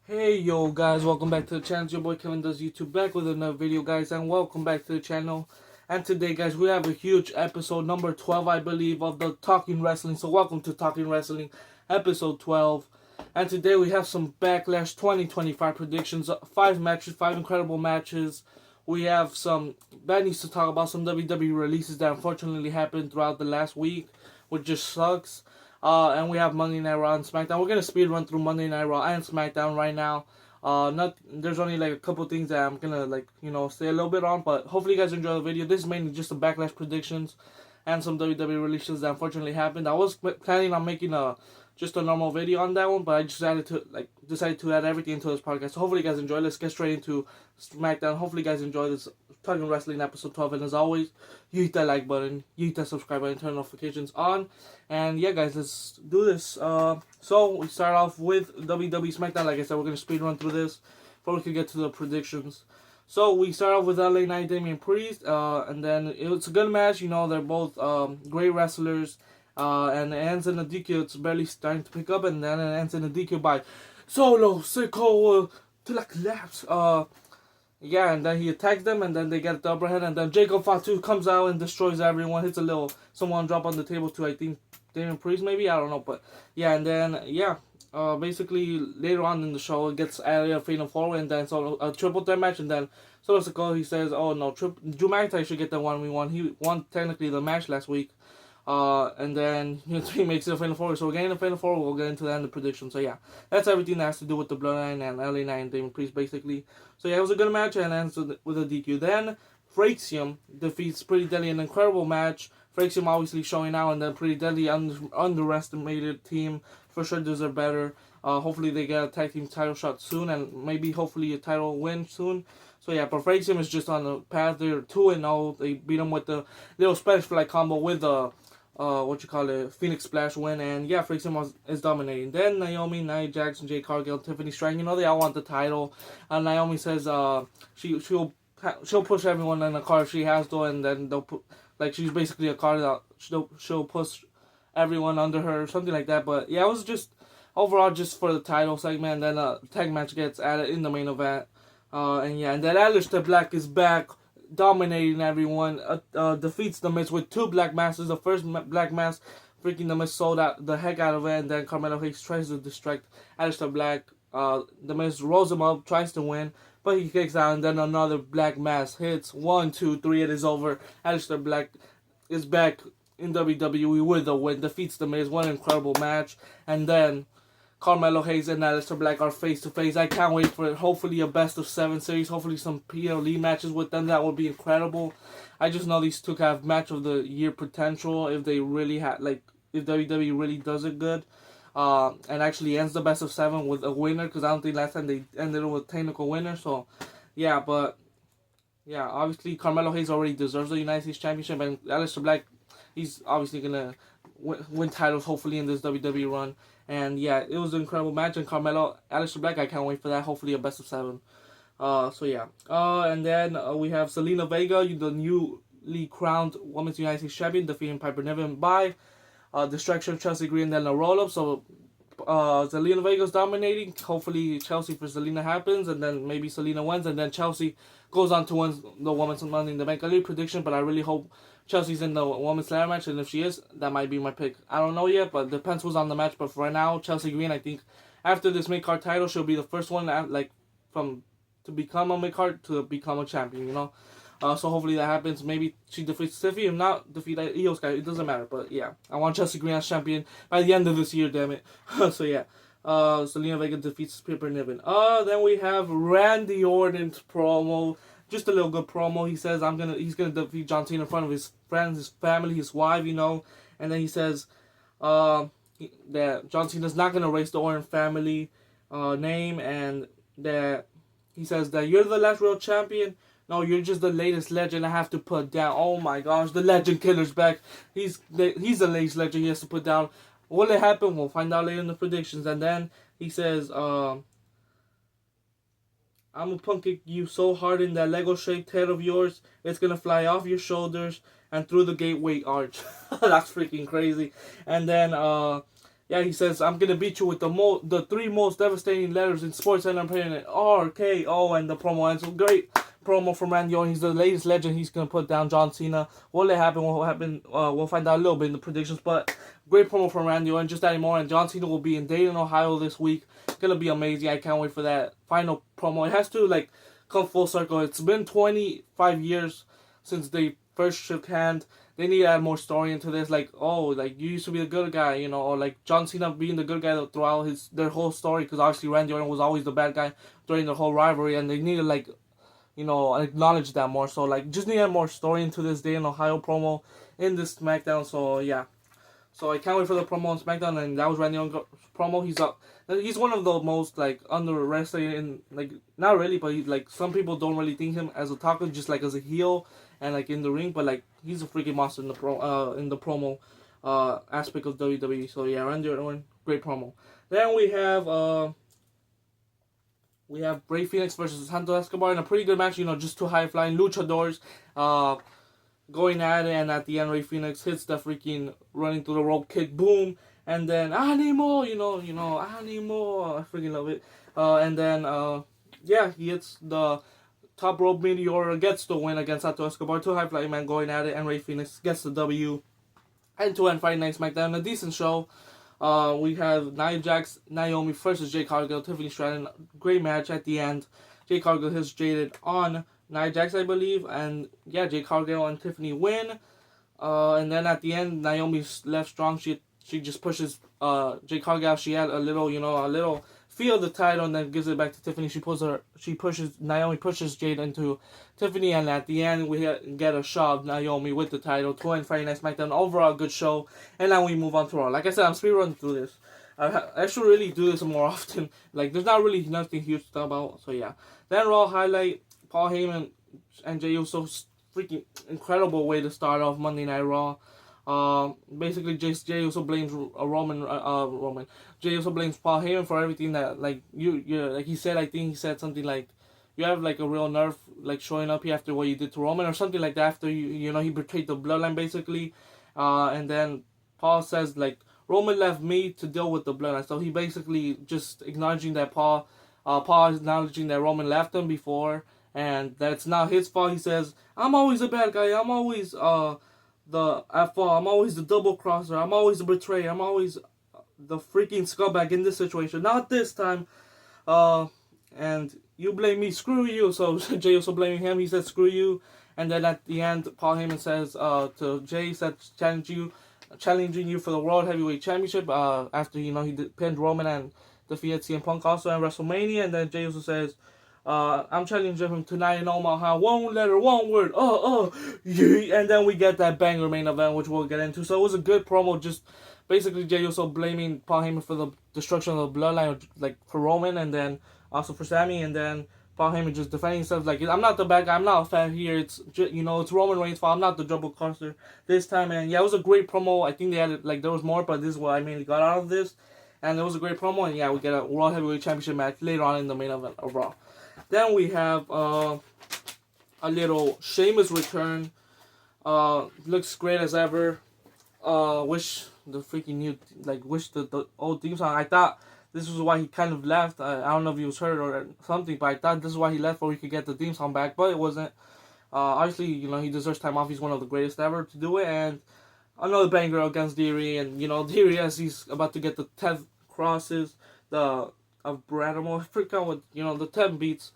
Hey yo guys, welcome back to the channel. It's your boy Kevin does YouTube back with another video, guys, and welcome back to the channel. And today, guys, we have a huge episode number 12, I believe, of the Talking Wrestling. So welcome to Talking Wrestling episode 12. And today we have some Backlash 2025 predictions, 5 matches, 5 incredible matches. We have some bad news to talk about, some WWE releases that unfortunately happened throughout the last week, which just sucks. And we have Monday Night Raw and SmackDown. We're gonna speed run through Monday Night Raw and SmackDown right now. There's only like a couple things that I'm gonna say a little bit on, but hopefully you guys enjoy the video. This is mainly just the Backlash predictions and some WWE releases that unfortunately happened. I was planning on making just a normal video on that one, but I decided to add everything into this podcast. So hopefully you guys enjoy. Let's get straight into SmackDown. Hopefully you guys enjoy this Talking Wrestling episode 12. And as always, you hit that like button, you hit that subscribe button, turn notifications on. And yeah, guys, let's do this. So we start off with WWE SmackDown. Like I said, we're gonna speed run through this before we can get to the predictions. So we start off with LA Knight, Damian Priest, and then it's a good match. You know, they're both great wrestlers. And it ends in a DQ. It's barely starting to pick up, and then it ends in a DQ by Solo Sikoa to la collapse. Yeah, and then he attacks them, and then they get the upper hand, and then Jacob Fatu comes out and destroys everyone. Hits a little someone drop on the table to, I think, Damian Priest, maybe, I don't know, but yeah, and then basically later on in the show it gets added a fatal four, and then so a triple threat match, and then Solo Sikoa, he says, oh no, Drew McIntyre should get the 1v1. He won technically the match last week. And then he makes it a Final Four. So we're getting a Final Four. We'll get into that in the prediction. So yeah, that's everything that has to do with the Bloodline and LA Knight and Damian Priest, basically. So yeah, it was a good match and ends with a DQ. Then Fraxium defeats Pretty Deadly, an incredible match. Fraxium obviously showing out, and then Pretty Deadly, underestimated team, for sure deserve better. Hopefully they get a tag team title shot soon, and maybe hopefully a title win soon. So yeah, but Fraxium is just on the path. They're 2-0. They beat them with the little Spanish Fly combo with the Phoenix Splash win, and yeah, Fraxium is dominating. Then Naomi, Nia Jax, Jay Cargill, Tiffany Strang, they all want the title. And Naomi says she'll push everyone in the car she has though, and then they'll put, like, she's basically a car that she'll push everyone under her or something like that. But yeah, it was just overall just for the title segment. And then a tag match gets added in the main event. And then Aleister Black is back, dominating everyone, defeats The Miz with 2 Black Masses. The first Black Mass, freaking The Miz sold out the heck out of it, and then Carmelo Hayes tries to distract Aleister Black. The Miz rolls him up, tries to win, but he kicks out, and then another Black Mass hits. 1, 2, 3, it is over. Aleister Black is back in WWE with a win, defeats The Miz. What an incredible match. And then Carmelo Hayes and Aleister Black are face to face. I can't wait for it. Hopefully a best of 7 series. Hopefully some PLE matches with them. That would be incredible. I just know these two have match of the year potential if they really had, if WWE really does it good. And actually ends the best of 7 with a winner, because I don't think last time they ended it with technical winner. So yeah, but yeah, obviously Carmelo Hayes already deserves the United States Championship, and Aleister Black, he's obviously gonna win titles hopefully in this WWE run. And yeah, it was an incredible match. And Carmelo, Aleister Black, I can't wait for that. Hopefully a best of 7. So yeah. And then we have Zelina Vega, the newly crowned Women's United States Champion, defeating Piper Niven by distraction of Chelsea Green, and then a roll up. So Zelina Vega's dominating. Hopefully Chelsea for Zelina happens, and then maybe Zelina wins, and then Chelsea goes on to win the Women's Money in the Bank. A little prediction, but I really hope Chelsea's in the Women's Ladder match, and if she is, that might be my pick. I don't know yet, but depends who's on the match. But for right now, Chelsea Green, I think after this mid-card title, she'll be the first one to become a mid-card to become a champion, So hopefully that happens. Maybe she defeats Tiffy, if not, defeat Io Sky. It doesn't matter, but yeah. I want Chelsea Green as champion by the end of this year, damn it. So yeah. Zelina Vega defeats Piper Niven. Then we have Randy Orton's promo. Just a little good promo. He says he's gonna defeat John Cena in front of his friends, his family, his wife, And then he says that John Cena's not gonna erase the Orton family name, and that he says that you're the last real champion. No, you're just the latest legend I have to put down. Oh my gosh, the legend killer's back. He's the latest legend he has to put down. Will it happen? We'll find out later in the predictions. And then he says, I'm gonna punk kick you so hard in that Lego-shaped head of yours, it's gonna fly off your shoulders and through the gateway arch. That's freaking crazy. And then Yeah, he says, I'm gonna beat you with the three most devastating letters in sports, and I'm playing it RKO, and the promo ends. So great promo from Randy Orton. He's the latest legend. He's gonna put down John Cena. Will it happen? What will happen? We'll find out a little bit in the predictions. But great promo from Randy Orton. Just adding more, and John Cena will be in Dayton, Ohio this week. It's gonna be amazing. I can't wait for that final promo. It has to come full circle. It's been 25 years since they first shook hands. They need to add more story into this. You used to be the good guy, or John Cena being the good guy throughout their whole story. Because obviously Randy Orton was always the bad guy during the whole rivalry, and they need to acknowledge that more. So just need to add more story into this Day in Ohio promo in this SmackDown. So yeah. So I can't wait for the promo on SmackDown, and that was Randy Orton's promo. He's one of the most under wrestling, and not really, but some people don't really think him as a talker, just as a heel and in the ring, but he's a freaking monster in the promo aspect of WWE. So yeah, Randy Orton, great promo. Then we have Rey Fenix versus Santos Escobar in a pretty good match. Just two high flying luchadors going at it, and at the end Rey Fenix hits the freaking running through the rope kick, boom, and then animo, animo, I freaking love it. And then he hits the top rope meteor, gets the win against Santos Escobar. Two high flying men going at it, and Rey Fenix gets the W. End-to-end Friday Night SmackDown, a decent show. We have Nia Jax, Naomi versus Jade Cargill, Tiffany Stratton. Great match at the end. Jade Cargill hits Jaded on Nia Jax, I believe, and yeah, Jade Cargill and Tiffany win. And then at the end, Naomi's left strong. She just pushes Jade Cargill. She had a little feel the title, and then gives it back to Tiffany. Naomi pushes Jade into Tiffany, and at the end we get a shot of Naomi with the title. 2 and Friday Night SmackDown. Overall good show. And now we move on to Raw. Like I said, I'm speed running through this. I should really do this more often. There's not really nothing huge to talk about. So yeah. Then Raw highlight Paul Heyman and Jey Uso. Freaking incredible way to start off Monday Night Raw. Basically, Jey Uso blames Roman. Jey Uso blames Paul Heyman for everything that he said. I think he said something like, you have a real nerve showing up here after what you did to Roman, or something like that. After he betrayed the bloodline basically. And then Paul says Roman left me to deal with the bloodline. So he basically just acknowledging that Paul is acknowledging that Roman left him before, and that's not his fault. He says, I'm always a bad guy. I'm always the F-fall. I'm always the double crosser. I'm always the betrayer. I'm always the freaking scumbag in this situation. Not this time. And you blame me. Screw you. So Jey also blaming him. He said, screw you. And then at the end, Paul Heyman says to Jey, challenging you for the World Heavyweight Championship. After he pinned Roman and defeated CM Punk also in WrestleMania. And then Jey also says, I'm challenging him tonight in Omaha. One letter, one word. Yeah. And then we get that banger main event, which we'll get into. So it was a good promo. Just basically Jey Uso blaming Paul Heyman for the destruction of the bloodline, for Roman, and then also for Sami, and then Paul Heyman just defending himself I'm not the bad guy. I'm not a fan here. It's it's Roman Reigns' fault. I'm not the double crosser this time. And yeah, it was a great promo. I think they had there was more, but this is what I mainly got out of this. And it was a great promo. And yeah, we get a World Heavyweight Championship match later on in the main event of Raw. Then we have a little Sheamus return. Looks great as ever. Wish the freaking wish the old theme song. I thought this was why he kind of left. I don't know if he was hurt or something, but I thought this is why he left, so he could get the theme song back. But it wasn't. Obviously, he deserves time off. He's one of the greatest ever to do it. And another banger against Theory, and Theory, as he's about to get the 10th crosses, of Bradamore. I forgot what, the 10 beats.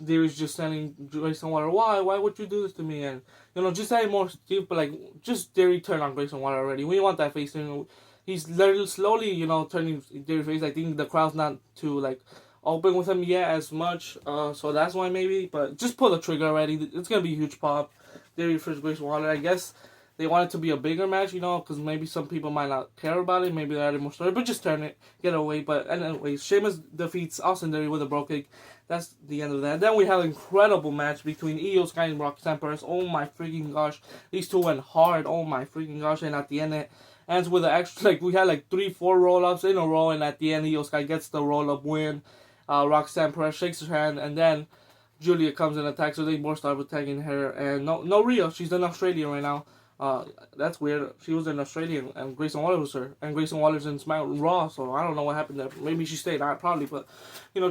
Theory's just telling Grayson Waller, why would you do this to me? And, just adding more stupid, just Theory turn on Grayson Waller already. We want that face. He's literally slowly, turning Theory face. I think the crowd's not too, open with him yet as much. So that's why maybe. But just pull the trigger already. It's going to be a huge pop. Theory versus Grayson Waller. I guess they want it to be a bigger match, because maybe some people might not care about it. Maybe they're adding more story, but just turn it, get away. But anyways, Sheamus defeats Austin Theory with a bro kick. That's the end of that. Then we have an incredible match between Io Sky and Roxanne Perez. Oh my freaking gosh, these two went hard. Oh my freaking gosh, and at the end it ends with an extra. We had 3-4 roll ups in a row, and at the end Io Sky gets the roll up win. Roxanne Perez shakes her hand, and then Julia comes and attacks her. They both start attacking her, and no Rio. She's in Australia right now. That's weird. She was in Australia and Grayson Waller was her. And Grayson Waller's in SmackDown Raw, so I don't know what happened there. Maybe she stayed, probably, but,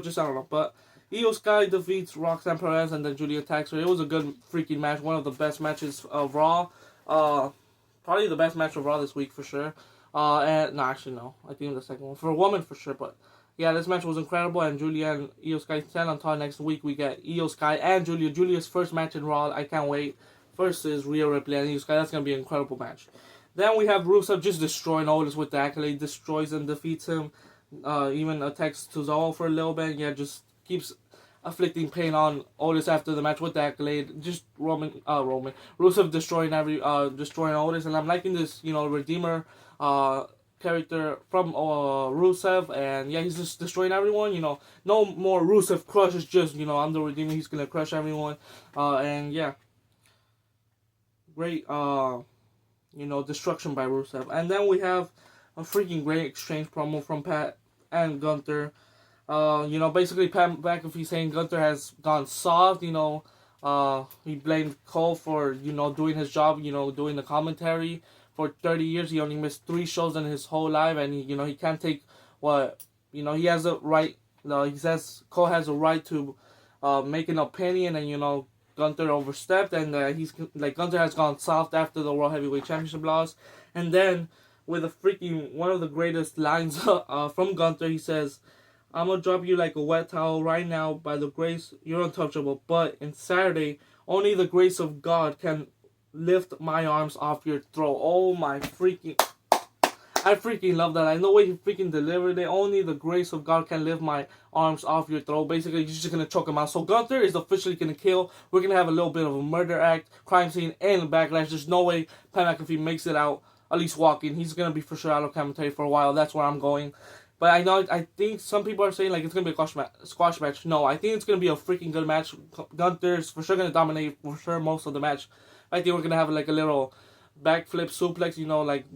just I don't know. But Io Sky defeats Roxanne Perez and then Julia attacks her. It was a good freaking match. One of the best matches of Raw. Probably the best match of Raw this week for sure. And no, actually no. I think the second one. For a woman for sure, but yeah, this match was incredible, and Julia and Io Sky stand on top. Next week we get Io Sky and Julia. Julia's first match in Raw. I can't wait. Versus Rhea Ripley and Io Sky. That's going to be an incredible match. Then we have Rusev just destroying Otis with the accolade. Destroys and defeats him. Even attacks Tozawa for a little bit. Yeah, just keeps afflicting pain on Otis after the match with the accolade. Just Rusev destroying Otis. And I'm liking this, Redeemer character from Rusev, and yeah, he's just destroying everyone. No more Rusev crush. It's just I'm the Redeemer. He's gonna crush everyone. And yeah, great destruction by Rusev. And then we have a freaking great exchange promo from Pat and Gunther. Basically Pat McAfee saying Gunther has gone soft. He blamed Cole for doing his job. Doing the commentary. For 30 years, he only missed 3 shows in his whole life, and he can't take what he has a right. He says Cole has a right to make an opinion, and Gunther overstepped, and Gunther has gone soft after the World Heavyweight Championship loss, and then with a freaking one of the greatest lines from Gunther, he says, "I'm gonna drop you like a wet towel right now. By the grace, you're untouchable, but in Saturday, only the grace of God can lift my arms off your throat." Oh my freaking... I freaking love that. I know way he freaking delivered it. Only the grace of God can lift my arms off your throat. Basically, he's just going to choke him out. So Gunther is officially going to kill. We're going to have a little bit of a murder act, crime scene, and Backlash. There's no way Pat McAfee makes it out, at least walking. He's going to be for sure out of commentary for a while. That's where I'm going. But I think some people are saying it's going to be a squash match. No, I think it's going to be a freaking good match. Gunther's for sure going to dominate for sure most of the match. I think we're going to have a little backflip suplex,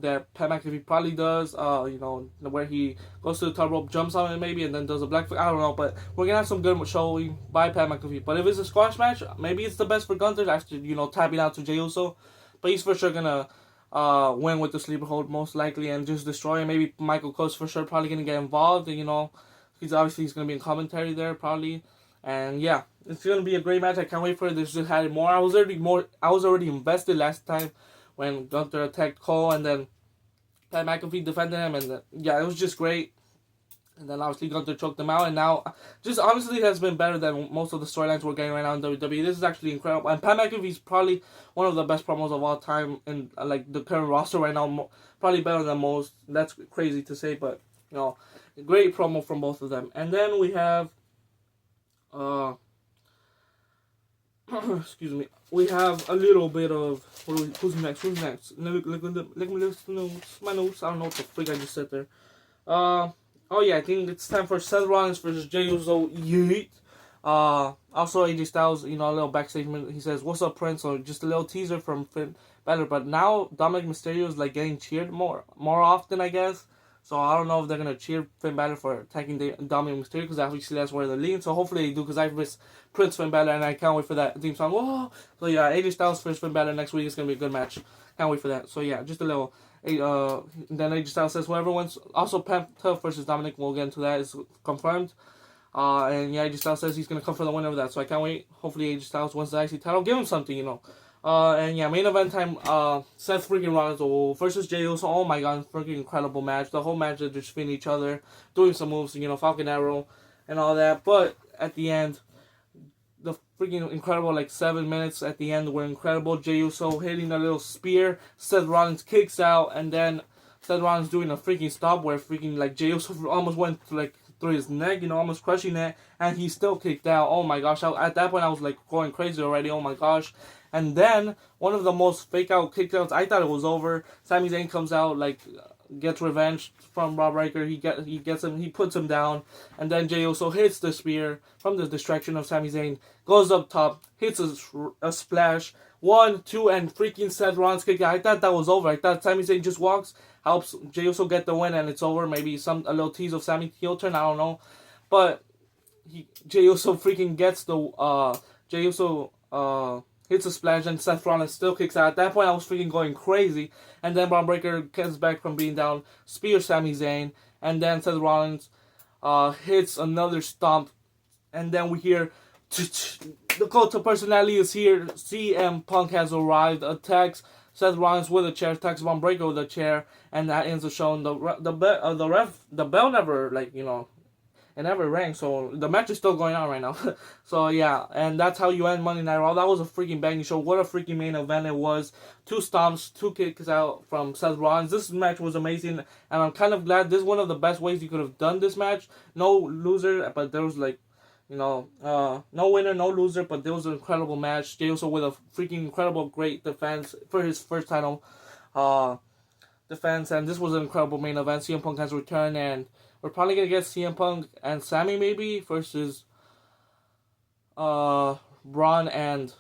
that Pat McAfee probably does, where he goes to the top rope, jumps on it maybe, and then does a black flip. I don't know, but we're going to have some good showing by Pat McAfee. But if it's a squash match, maybe it's the best for Gunther after, tapping out to Jey Uso. But he's for sure going to win with the sleeper hold most likely and just destroy him. Maybe Michael Cole's for sure probably going to get involved, he's going to be in commentary there probably. And yeah, it's gonna be a great match. I can't wait for it. There's just had it more. I was already invested last time when Gunther attacked Cole, and then Pat McAfee defended him, and yeah, it was just great. And then obviously Gunther choked him out, and now just honestly it has been better than most of the storylines we're getting right now in WWE. This is actually incredible, and Pat McAfee's probably one of the best promos of all time in the current roster right now. Probably better than most. That's crazy to say, but great promo from both of them. And then we have. Excuse me. We have a little bit of who's next? Let me listen to my notes. I don't know what the freak I just said there. Oh yeah, I think it's time for Seth Rollins versus Jey Uso. Yeet. Also AJ Styles, a little backstage. He says, "What's up, Prince?" So just a little teaser from Finn Balor. But now Dominic Mysterio is getting cheered more often, I guess. So I don't know if they're going to cheer Finn Balor for attacking Dominic Mysterio, because obviously that's where they're leaning. So hopefully they do, because I miss Prince Finn Balor, and I can't wait for that theme song. Whoa! So yeah, AJ Styles versus Finn Balor next week is going to be a good match. Can't wait for that. So yeah, just a little... then AJ Styles says whoever wins... Also, Penta versus Dominic, we'll get into that. It's confirmed. And yeah, AJ Styles says he's going to come for the win of that. So I can't wait. Hopefully AJ Styles wins the IC title. Give him something, And yeah, main event time, Seth freaking Rollins versus Jey Uso. Oh my god, freaking incredible match. The whole match, they're just feeding each other, doing some moves, Falcon Arrow and all that. But at the end, the freaking incredible, 7 minutes at the end were incredible. Jey Uso hitting a little spear. Seth Rollins kicks out, and then Seth Rollins doing a freaking stop where freaking, Jey Uso almost went through his neck, almost crushing it, and he still kicked out. Oh my gosh, at that point I was going crazy already. Oh my gosh. And then, one of the most fake out kickouts, I thought it was over. Sami Zayn comes out, gets revenge from Rob Riker. He gets him, he puts him down. And then Jey Uso hits the spear from the distraction of Sami Zayn. Goes up top, hits a splash. 1, 2, and freaking Seth Rollins kick out. I thought that was over. I thought Sami Zayn just walks, helps Jey Uso get the win, and it's over. Maybe a little tease of Sami heel turn, I don't know. But Jey Uso freaking gets the, hits a splash, and Seth Rollins still kicks out. At that point, I was freaking going crazy. And then Braun Breaker gets back from being down, spears Sami Zayn, and then Seth Rollins hits another stomp, and then we hear the cult of personality is here. CM Punk has arrived, attacks Seth Rollins with a chair, attacks Braun Breaker with a chair, and that ends the show. And the bell never, like, you know, it never rang, so the match is still going on right now. So yeah, and that's how you end Monday Night Raw. That was a freaking banging show. What a freaking main event it was. 2 stomps, 2 kicks out from Seth Rollins. This match was amazing, and I'm kind of glad. This is one of the best ways you could have done this match. No loser, but there was, like, you know, no winner, no loser, but there was an incredible match. Jey Uso with a freaking incredible, great defense for his first title defense, and this was an incredible main event. CM Punk has returned, and we're probably gonna get CM Punk and Sammy maybe versus Braun and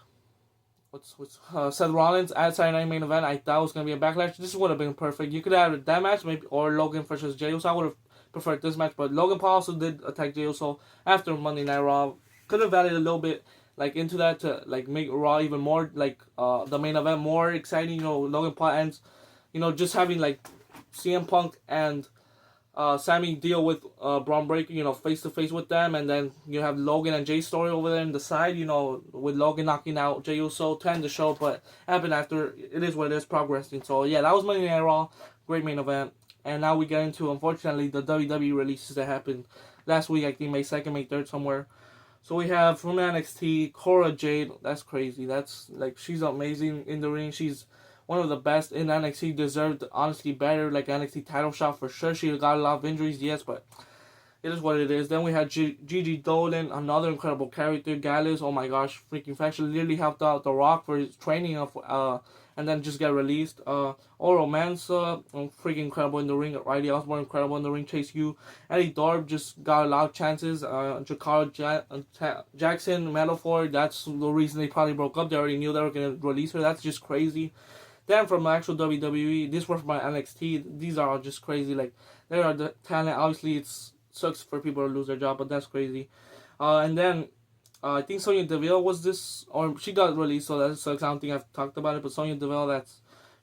Seth Rollins at Saturday Night Main Event. I thought it was gonna be a Backlash. This would have been perfect. You could have that match maybe, or Logan versus Jey Uso. I would have preferred this match, but Logan Paul also did attack Jey Uso after Monday Night Raw. Could have added a little bit like into that to like make Raw even more like the main event more exciting. You know, Logan Paul ends, you know, just having like CM Punk and Sammy deal with Braun Breaker, you know, face to face with them, and then you have Logan and Jay's story over there in the side, you know, with Logan knocking out Jey Uso to end the show, but happened after. It is what it is, progressing. So yeah, that was Monday Night Raw, great main event, and now we get into, unfortunately, the WWE releases that happened last week. I think May 2nd, May 3rd, somewhere. So we have from NXT Cora Jade. That's crazy. That's like, she's amazing in the ring. She's one of the best in NXT, deserved honestly better, like NXT title shot for sure. She got a lot of injuries, yes, but it is what it is. Then we had Gigi Dolan, another incredible character. Gallus, oh my gosh, freaking fashion, literally helped out The Rock for his training of and then just get released. Oro Mansa, freaking incredible in the ring. Riley Osborne, incredible in the ring. Chase U, Eddie Thorpe just got a lot of chances. Jakar Jackson, Metaphor, that's the reason they probably broke up. They already knew they were gonna release her. That's just crazy. Then from actual WWE, this was from NXT. These are all just crazy. Like, they are the talent. Obviously, it sucks for people to lose their job, but that's crazy. And then I think Sonya Deville was this, or she got released, so that sucks. I don't think I've talked about it, but Sonya Deville,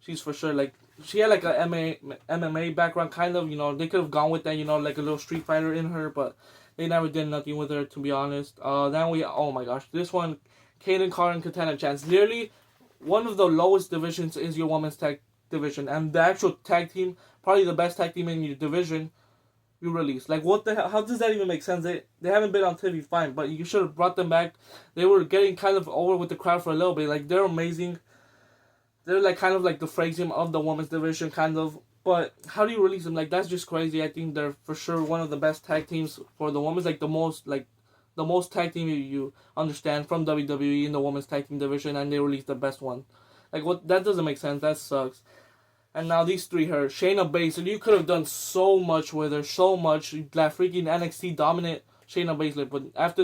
she's for sure, like, she had like a MMA background, kind of, you know. They could have gone with that, you know, like a little Street Fighter in her, but they never did nothing with her, to be honest. Then oh my gosh, this one, Kaden Carter and Katana Chance. Literally, one of the lowest divisions is your women's tag division, and the actual tag team, probably the best tag team in your division, you release. Like, what the hell? How does that even make sense? They haven't been on TV, fine, but you should have brought them back. They were getting kind of over with the crowd for a little bit. Like, they're amazing. They're like kind of like the phrasing of the women's division, kind of. But how do you release them? Like, that's just crazy. I think they're for sure one of the best tag teams for the women's. Like, the most tag team you understand from WWE in the women's tag team division, and they released the best one. Like, what? That doesn't make sense. That sucks. And now these three, her Shayna Baszler, you could have done so much with her, so much. That freaking NXT dominant Shayna Baszler, but after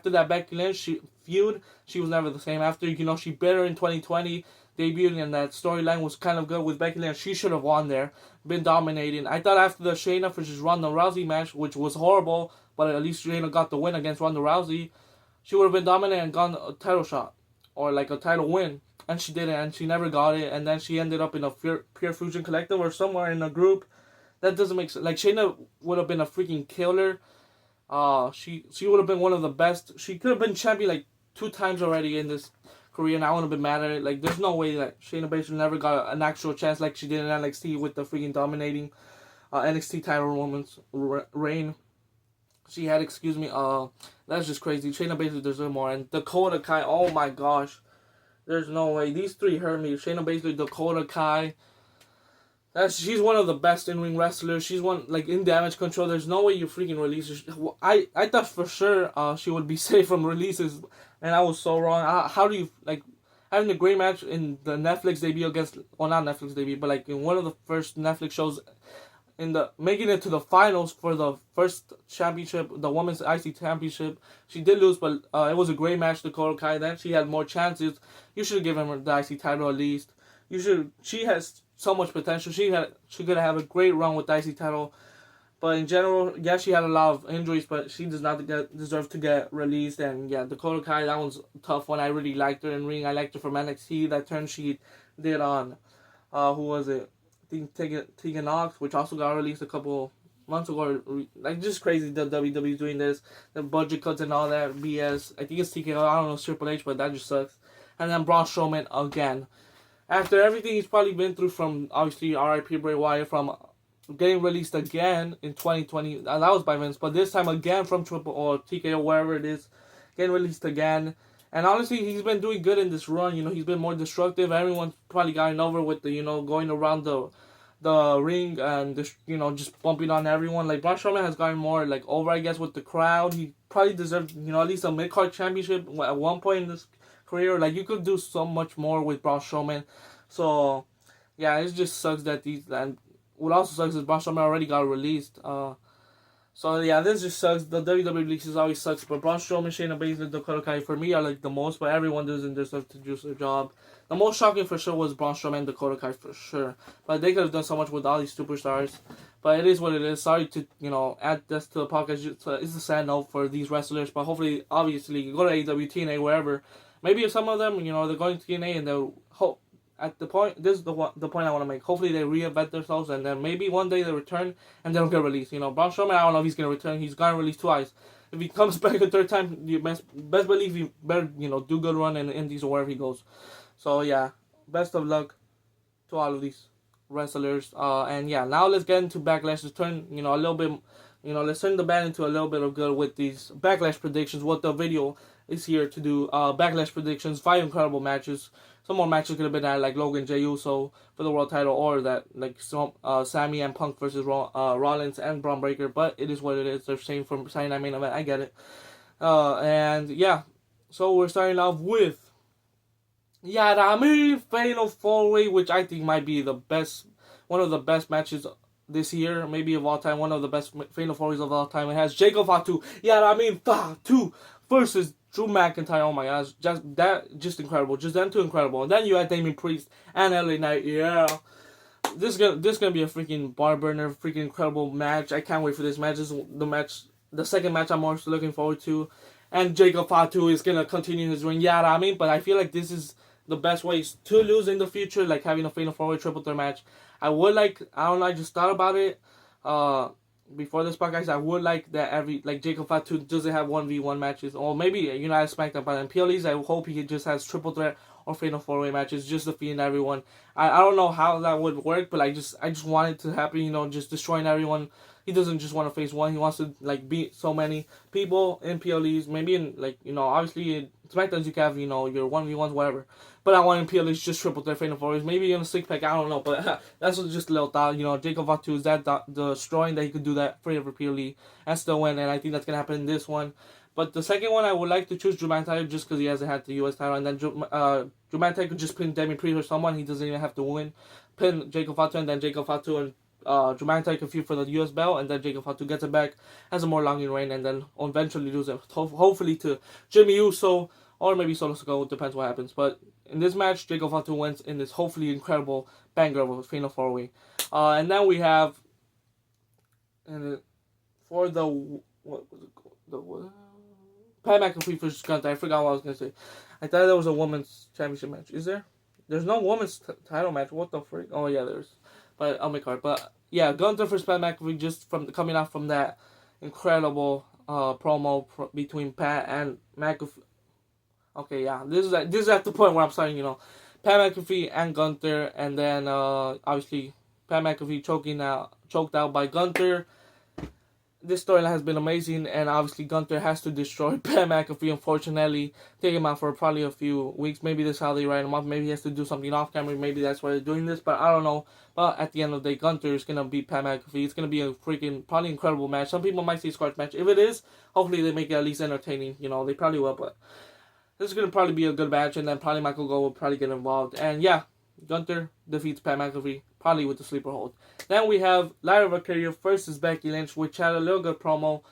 that Becky Lynch feud, she was never the same. After, you know, she beat her in 2020, debuting, and that storyline was kind of good with Becky Lynch. She should have won there, been dominating. I thought after the Shayna versus Ronda Rousey match, which was horrible, but at least Shayna got the win against Ronda Rousey, she would have been dominant and gotten a title shot, or like a title win. And she didn't, and she never got it, and then she ended up in a Pure Fusion Collective or somewhere in a group. That doesn't make sense. Like, Shayna would have been a freaking killer. She would have been one of the best. She could have been champion like 2 times already in this career, and I wouldn't have been mad at it. Like, there's no way that Shayna Baszler never got an actual chance like she did in NXT with the freaking dominating NXT title women's reign. She had, that's just crazy. Shayna Baszler deserves more. And Dakota Kai, oh my gosh. There's no way. These three hurt me. Shayna Baszler, Dakota Kai. She's one of the best in-ring wrestlers. She's one, like, in Damage Control. There's no way you freaking release her. I thought for sure she would be safe from releases, and I was so wrong. How do you, like, having a great match in the Netflix debut against, well, not Netflix debut, but like in one of the first Netflix shows, making it to the finals for the first championship, the women's IC championship. She did lose, but it was a great match, Dakota Kai. Then she had more chances. You should have given her the IC title at least. She has so much potential. She could have a great run with the IC title. But in general, yeah, she had a lot of injuries, but she does not deserve to get released. And yeah, Dakota Kai, that one's a tough one. I really liked her in ring. I liked her from NXT. That turn she did on, who was it? I think Tegan Knox, which also got released a couple months ago. Like, just crazy that WWE doing this. The budget cuts and all that BS. I think it's TKO. I don't know, it's Triple H, but that just sucks. And then Braun Strowman again. After everything he's probably been through, from obviously R.I.P. Bray Wyatt, from getting released again in 2020. That was by Vince, but this time again from Triple or TKO, wherever it is, getting released again. And honestly, he's been doing good in this run. You know, he's been more destructive. Everyone's probably gotten over with the, going around the ring and just, just bumping on everyone. Like, Braun Strowman has gotten more like over, I guess, with the crowd. He probably deserved, at least a mid-card championship at one point in this career. Like, you could do so much more with Braun Strowman. So yeah, it just sucks that these, and what also sucks is Braun Strowman already got released. So yeah, this just sucks. The WWE releases always sucks, but Braun Strowman, Shayna Baszler, Dakota Kai for me are like the most, but everyone doesn't deserve to do their job. The most shocking for sure was Braun Strowman and Dakota Kai for sure, but they could have done so much with all these superstars. But it is what it is. Sorry to add this to the podcast. It's a sad note for these wrestlers, but hopefully, obviously, you go to AEW, TNA, wherever. Maybe if some of them, they're going to TNA and they'll hope. At the point, this is the point I want to make. Hopefully they reinvent themselves, and then maybe one day they return and they don't get released. Braun Strowman, I don't know if he's gonna return. He's gotten released twice. If he comes back a third time, you best believe he better do good run in the Indies or wherever he goes. So yeah, best of luck to all of these wrestlers. And yeah, now let's get into Backlash. Let's turn a little bit. Let's turn the band into a little bit of good with these Backlash predictions. What the video is here to do. Backlash predictions. 5 incredible matches. Some more matches could have been at, like Logan J. Uso for the world title, or that like Sammy and Punk versus Rollins and Braun Breaker. But it is what it is. They're saying from Saturday Night Main Event. I get it. And yeah, so we're starting off with Fatal 4-Way, which I think might be one of the best matches this year, maybe of all time. One of the best Fatal 4-Ways of all time. It has Jacob Fatu, Fatu versus Drew McIntyre. Oh my gosh, just incredible. Just them two incredible. And then you had Damian Priest and LA Knight. Yeah, this gonna be a freaking bar burner, freaking incredible match. I can't wait for this match. This is the second match I'm most looking forward to. And Jacob Fatu is gonna continue his reign. But I feel like this is the best ways to lose in the future, like having a Fatal 4-Way triple threat match. I just thought about it. Before this podcast, I would like that Jacob Fatu doesn't have 1v1 matches, or maybe United SmackDown, but in PLEs, I hope he just has triple threat or Fatal 4-Way matches, just defeating everyone. I don't know how that would work, but I just want it to happen, just destroying everyone. He doesn't just want to face one, he wants to beat so many people in PLEs, maybe in obviously in SmackDowns you can have, your 1v1s, whatever. But I want in PLEs just triple threat Fatal 4-Ways, maybe in a 6-pack, I don't know, but that's just a little thought. Jacob Fatu is that destroying that he could do that for every PLE and still win, and I think that's going to happen in this one. But the second one, I would like to choose Drew McIntyre just because he hasn't had the US title, and then Drew McIntyre could just pin Damian Priest or someone, he doesn't even have to win. Pin Jacob Fatu, and then Jacob Fatu and Drew McIntyre can feud for the US belt, and then Jacob Fatu gets it back, has a more long reign, and then eventually lose it, hopefully to Jimmy Uso, or maybe Solo Sikoa, depends what happens. But in this match, Jacob Fatu wins in this hopefully incredible banger of a Fatal 4-Way. And then we have, for the Pat McAfee versus Gunther. I forgot what I was going to say. I thought there was a women's championship match. Is there? There's no women's title match. What the freak? Oh yeah, there's. But I'll make card. But yeah, Gunther versus Pat McAfee, just coming out from that incredible promo between Pat and McAfee. Okay, yeah, this is at the point where I'm starting, Pat McAfee and Gunther, and then obviously Pat McAfee choked out by Gunther. This storyline has been amazing, and obviously Gunther has to destroy Pat McAfee, unfortunately. Take him out for probably a few weeks. Maybe this is how they write him off. Maybe he has to do something off camera. Maybe that's why they're doing this, but I don't know. But at the end of the day, Gunther is going to beat Pat McAfee. It's going to be a freaking, probably incredible match. Some people might say squash match. If it is, hopefully they make it at least entertaining. They probably will, but this is going to probably be a good match, and then probably Michael Cole will probably get involved. And yeah, Gunther defeats Pat McAfee, probably with the sleeper hold. Then we have Lyra Valkyria versus Becky Lynch, which had a little good promo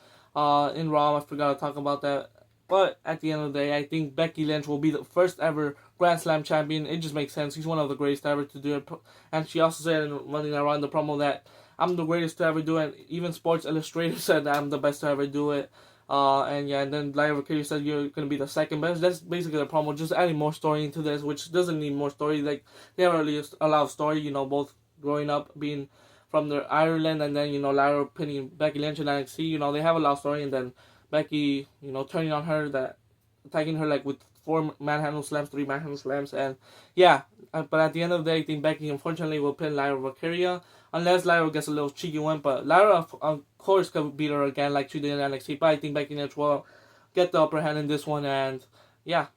in Raw. I forgot to talk about that. But at the end of the day, I think Becky Lynch will be the first ever Grand Slam champion. It just makes sense. He's one of the greatest ever to do it. And she also said in Monday Night Raw in the promo that I'm the greatest to ever do it. Even Sports Illustrated said I'm the best to ever do it. And then Lyra Valkyria said you're gonna be the second best. That's basically the problem. Just adding more story into this, which doesn't need more story. Like they have really a lot of story. Both growing up being from the Ireland, and then Lyra pinning Becky Lynch in NXT. They have a lot of story, and then Becky, turning on her, that attacking her like with 4 manhandle slams, 3 manhandle slams, and yeah. But at the end of the day, I think Becky unfortunately will pin Lyra Valkyria unless Lyra gets a little cheeky win. But Lyra, of course, could beat her again like she did in NXT. But I think Becky Lynch will get the upper hand in this one, and yeah,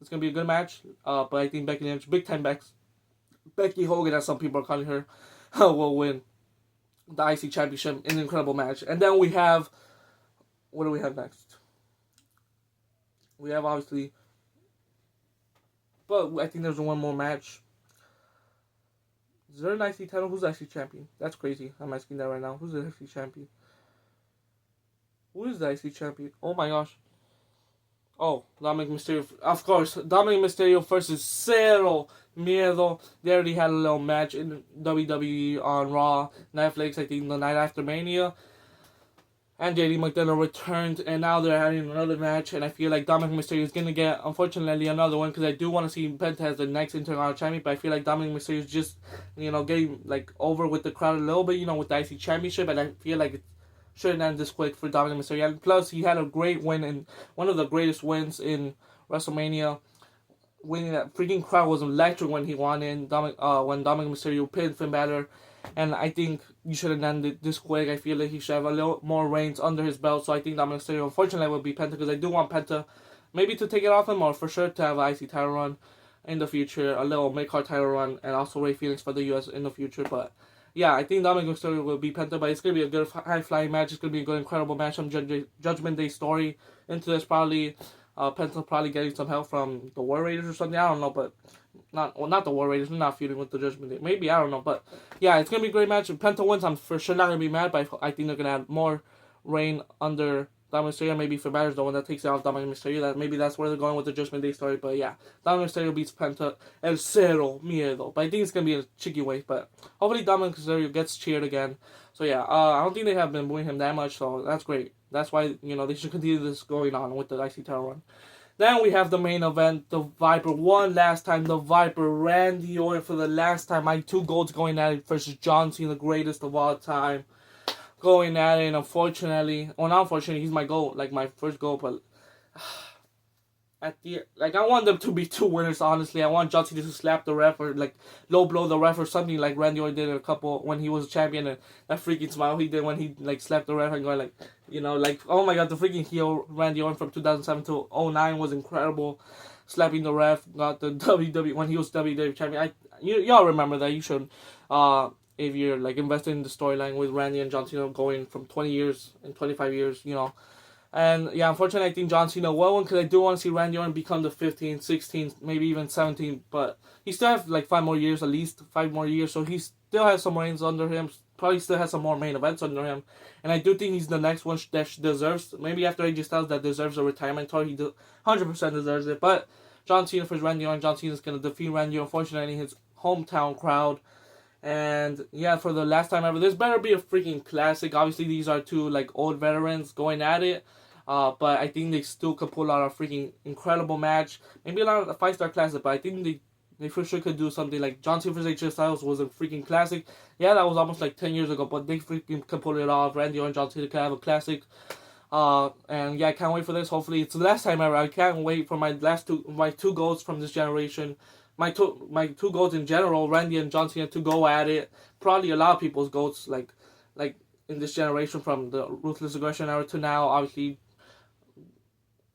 it's gonna be a good match. But I think Becky Lynch, big time Becky Hogan, as some people are calling her, will win the IC Championship in an incredible match. And then we have, what do we have next? We have obviously, but I think there's one more match. Is there an IC title? Who's the IC champion? That's crazy. I'm asking that right now. Who's the IC champion? Who is the IC champion? Oh my gosh. Oh, Dominic Mysterio. Of course, Dominic Mysterio versus Cero Miedo. They already had a little match in WWE on Raw, Netflix, I think the night after Mania. And JD McDonough returned, and now they're having another match, and I feel like Dominic Mysterio is going to get, unfortunately, another one, because I do want to see Penta as the next Intercontinental Champion, but I feel like Dominic Mysterio is just, getting, over with the crowd a little bit, with the IC Championship, and I feel like it shouldn't end this quick for Dominic Mysterio. And plus, he had a great win, and one of the greatest wins in WrestleMania. Winning that freaking crowd was electric when he won in when Dominic Mysterio pinned Finn Balor. And I think you shouldn't end it this quick. I feel like he should have a little more reigns under his belt. So I think Dominic Mysterio, unfortunately, will be Penta, because I do want Penta maybe to take it off him, or for sure to have an IC title run in the future, a little mid-card title run, and also Rey Fenix for the US in the future. But yeah, I think Dominic Mysterio will be Penta, but it's going to be a good high-flying match. It's going to be a good, incredible match. Some Judgment Day story into this, probably. Penta probably getting some help from the War Raiders or something. I don't know, but not the War Raiders. They're not feuding with the Judgment Day. Maybe, I don't know, but yeah, it's gonna be a great match. If Penta wins, I'm for sure not gonna be mad, but I think they're gonna have more reign under Dominic Mysterio. Maybe Finn Balor's the one that takes it off Dominic Mysterio. Maybe that's where they're going with the Judgment Day story. But yeah, Dominic Mysterio beats Penta El Cero Miedo. But I think it's gonna be a cheeky way. But hopefully Dominic Mysterio gets cheered again. So yeah, I don't think they have been booing him that much. So that's great. That's why they should continue this going on with the IC title run. Then we have the main event, the Viper one last time, the Viper, Randy Orton for the last time. My 2 goals going at it versus John Cena, the greatest of all time. Going at it, and unfortunately, not unfortunately, he's my goal, my first goal, but I want them to be 2 winners, honestly. I want John Cena to slap the ref or low blow the ref or something like Randy Orton did when he was a champion, and that freaking smile he did when he slapped the ref and going oh my god, the freaking heel Randy Orton from 2007 to 2009 was incredible. Slapping the ref, got the WWE when he was WWE champion. Y'all remember that. You should, if you're invested in the storyline with Randy and John Cena going from 20 years and 25 years, And yeah, unfortunately, I think John Cena will win, because I do want to see Randy Orton become the 15th, 16th, maybe even 17th. But he still has 5 more years, at least 5 more years. So he still has some reigns under him. Probably still has some more main events under him. And I do think he's the next one that deserves, maybe after AJ Styles, that deserves a retirement tour. He 100% deserves it. But John Cena versus Randy Orton. John Cena's going to defeat Randy Orton, unfortunately, his hometown crowd. And yeah, for the last time ever, this better be a freaking classic. Obviously, these are 2 old veterans going at it. But I think they still could pull out a freaking incredible match. Maybe a lot of the 5-star classic, but I think they for sure could do something like John Cena vs. AJ Styles was a freaking classic. Yeah, that was almost 10 years ago, but they freaking could pull it off. Randy Orton and John Cena could have a classic. And yeah, I can't wait for this. Hopefully, it's the last time ever. I can't wait for my 2 goals from this generation. My two goals in general, Randy and John Cena, to go at it. Probably a lot of people's goals, like in this generation, from the Ruthless Aggression era to now, obviously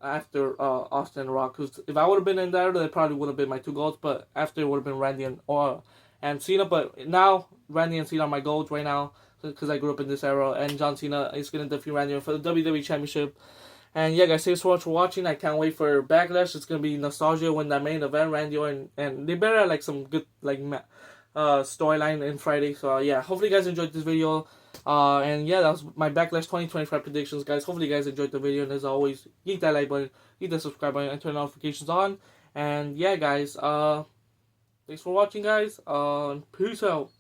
after Austin and Rock. Because if I would have been in there, they probably would have been my 2 goals. But after, it would have been Randy and Cena. But now, Randy and Cena are my goals right now, because I grew up in this era. And John Cena is going to defeat Randy for the WWE Championship. And yeah, guys, thanks so much for watching. I can't wait for Backlash. It's going to be nostalgia when that main event, Randy Orton. And they better have some good storyline in Friday. So yeah, hopefully you guys enjoyed this video. And yeah, that was my Backlash 2025 predictions, guys. Hopefully you guys enjoyed the video. And as always, hit that like button, hit the subscribe button, and turn notifications on. And yeah, guys, thanks for watching, guys. Peace out.